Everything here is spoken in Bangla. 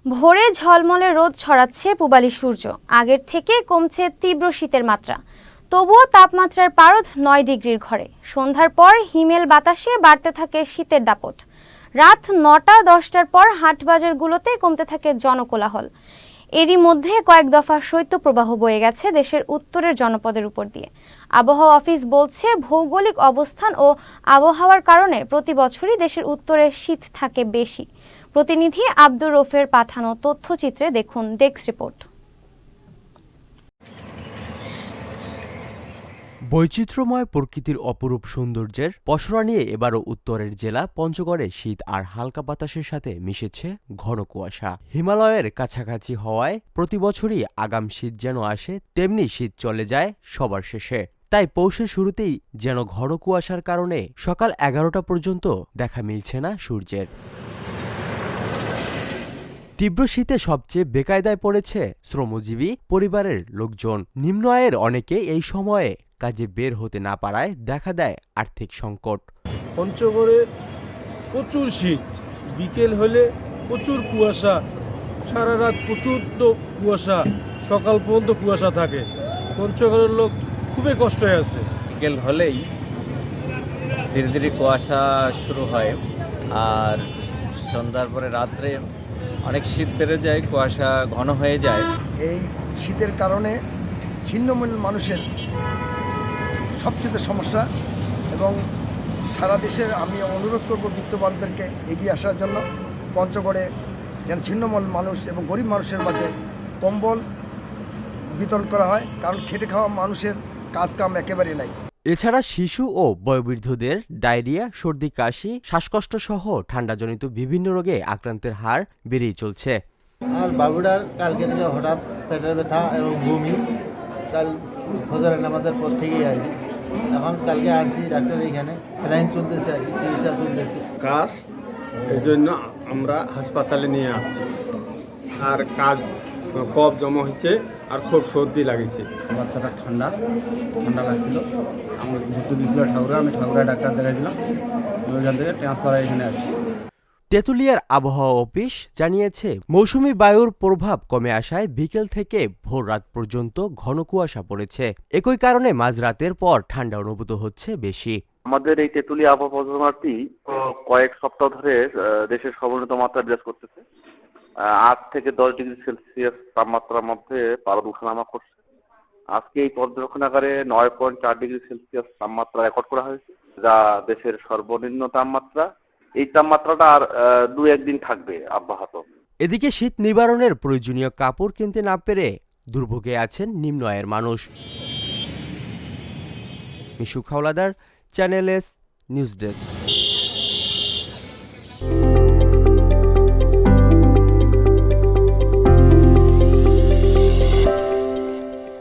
ভোরে ঝলমলে রোদ ছড়াচ্ছে পূবালী সূর্য, আগের থেকে কমছে তীব্র শীতের মাত্রা। তবুও তাপমাত্রার পারদ ৯ ডিগ্রির ঘরে। সন্ধ্যার পর হিমেল বাতাসে বাড়তে থাকে শীতের দাপট। রাত ৯টা-১০টার পর হাটবাজারগুলোতে কমতে থাকে জনকোলাহল। এরই মধ্যে কয়েক দফা শৈত্যপ্রবাহ বয়ে গেছে দেশের উত্তরের জনপদের উপর দিয়ে। আবহাওয়া অফিস বলছে, ভৌগোলিক অবস্থান ও আবহাওয়ার কারণে প্রতি বছরই দেশের উত্তরে শীত থাকে বেশি। প্রতিনিধি আব্দুর রফের পাঠানো তথ্যচিত্রে দেখুন ডেস্ক রিপোর্ট। বৈচিত্র্যময় প্রকৃতির অপরূপ সৌন্দর্যের পসরা নিয়ে এবারও উত্তরের জেলা পঞ্চগড়ে শীত আর হালকা বাতাসের সাথে মিশেছে ঘন কুয়াশা। হিমালয়ের কাছাকাছি হওয়ায় প্রতি বছরই আগাম শীত যেন আসে, তেমনি শীত চলে যায় সবার শেষে। তাই পৌষের শুরুতেই যেন ঘন কুয়াশার কারণে সকাল 11টা পর্যন্ত দেখা মিলছে না সূর্যের। তীব্র শীতে সবচেয়ে বেকায়দায় পড়েছে শ্রমজীবী পরিবারের লোকজন। নিম্ন আয়ের অনেকে এই সময়ে কাজে বের হতে না পারায় দেখা দেয় আর্থিক সংকট। পঞ্চগড়ে প্রচুর শীত, বিকেল হলে প্রচুর কুয়াশা, সারা রাত প্রচুর কুয়াশা, সকাল পর্যন্ত কুয়াশা থাকে। পঞ্চগড়ের লোক খুবই কষ্টে আছে। বিকেল হলেই ধীরে ধীরে কুয়াশা শুরু হয়, আর সন্ধ্যার পরে রাত্রে অনেক শীত বেড়ে যায়, কুয়াশা ঘন হয়ে যায়। এই শীতের কারণে ছিন্নমূল মানুষের সবচেয়ে সমস্যা, এবং সারা দেশের আমি অনুরোধ করব বিত্তবানদেরকে এগিয়ে আসার জন্য। পঞ্চগড়ে যেন ছিন্নমূল মানুষ এবং গরিব মানুষের মাঝে কম্বল বিতরণ করা হয়, কারণ খেটে খাওয়া মানুষের কাজ কাম একেবারেই নাই। এছাড়া শিশু ও বয়োবৃদ্ধদের ডায়রিয়া, সর্দি, কাশি, শ্বাসকষ্ট সহ ঠান্ডাজনিত বিভিন্ন রোগে আক্রান্তের হার বেড়েই চলছে। আর বাবুটার কালকে থেকে হঠাৎ পেটের ব্যথা এবং বমি, কাল ফজরের নামাজের পর থেকেই আর কি। এখন কালকে আসছি ডাক্তার, এখানে স্যালাইন চলতেছে আর কি, চিকিৎসা চলতেছে। কাজ এই জন্য আমরা হাসপাতালে নিয়ে আসছি, আর কাজ কফ জমা হয়েছে আর খুব সর্দি লাগছে। বাচ্চাটা ঠান্ডা লাগছিল, আমার ভর্তি দিয়েছিল ঠাকুরা, আমি ঠাকুরা ডাক্তার দেখাইছিলাম, ওইখান থেকে ট্রান্সফার এখানে আসছি। তেঁতুলিয়ার আবহাওয়া অফিস জানিয়েছে, মৌসুমী বায়ুর প্রভাব কমে আসায় বিকেল থেকে ভোর রাত পর্যন্ত ঘন কুয়াশা পড়েছে। একই কারণে মাঝরাতের পর ঠান্ডা অনুভূত হচ্ছে বেশি। আমাদের এই তেঁতুলিয়া আবহাওয়া পরিমাপটি কয়েক সপ্তাহ ধরে দেশের সর্বনিম্ন মাত্রা বিরাজ করতেছে। 8 থেকে 10 ডিগ্রি সেলসিয়াস তাপমাত্রার মধ্যে পারদ ওঠানামা করছে। আজকে এই পর্যবেক্ষণাগারে 9.4 ডিগ্রি সেলসিয়াস তাপমাত্রা রেকর্ড করা হয়েছে, যা দেশের সর্বনিম্ন তাপমাত্রা। এই তাপমাত্রাটা আর 2-1 দিন থাকবে অব্যাহত। এদিকে শীত নিবারণের প্রয়োজনীয় কাপড় কিনতে না পেরে দুর্ভোগে আছেন নিম্ন আয়ের মানুষ। Mishuk Howlader, channel S news desk.